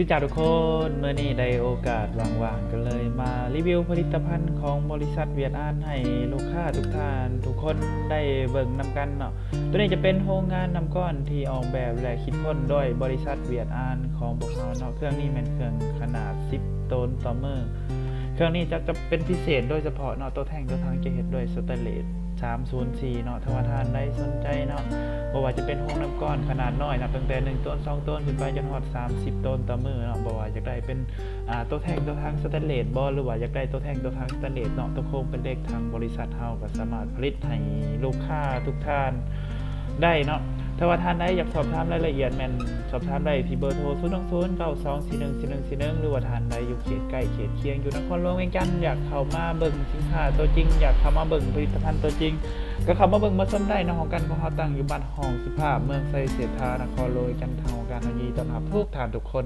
ชื่อจ่าทุกคนเมื่อนี้ได้โอกาสว่างๆก็เลยมารีวิวผลิตภัณฑ์ของบริษัทเวียดอานให้ลูกค้าทุกท่านทุกคนได้เบิ่งนำกันเนาะตัวนี้จะเป็นโรงงานน้ำก้อนที่ออกแบบและคิดค้นโดยบริษัทเวียดอานของพวกเราเนาะเครื่องนี้เป็นเครื่องขนาด10 ตนต่อมือเครื่องนี้จะเป็นพิเศษโดยเฉพาะเนาะตัวแท่งตัวทางจะเฮ็ดด้วยสแตนเลส304เนาะถ้าว่าท่านใดสนใจเนาะบ่ว่าจะเป็นห้องน้ำก้อนขนาดน้อยนะตั้งแต่1 ต้น 2 ต้นขึ้นไปจนฮอด30 ต้นต่อมือเนาะบ่ว่าอยากได้เป็นตัวแท่งตัวทางสแตนเลสบ่หรือว่าอยากได้ตัวแท่งตัวทางสแตนเลสเนาะตัวโครงเป็นเหล็กทางบริษัทเฮาก็สามารถผลิตให้ลูกค้าทุกท่านได้เนาะถ้าว่าท่านใดอยากสอบถามรายละเอียดแม่นสอบถามได้ที่เบอร์โทร02092414141หรือว่าท่านใดอยู่เขตใกล้เขตเคียงอยู่นครหลวงเวียงจันทน์อยากเข้ามาเบิ่งสินค้าตัวจริงอยากเข้ามาเบิ่งผลิตภัณฑ์ตัวจริงก็เข้ามาเบิ่งมาชมได้นะของกันของเฮาตั้งอยู่บ้านห้องสุภาพเมืองไซเสถานครหลวงเวียงจันทน์ทางการยินดีต้อนรับทุกท่านทุกคน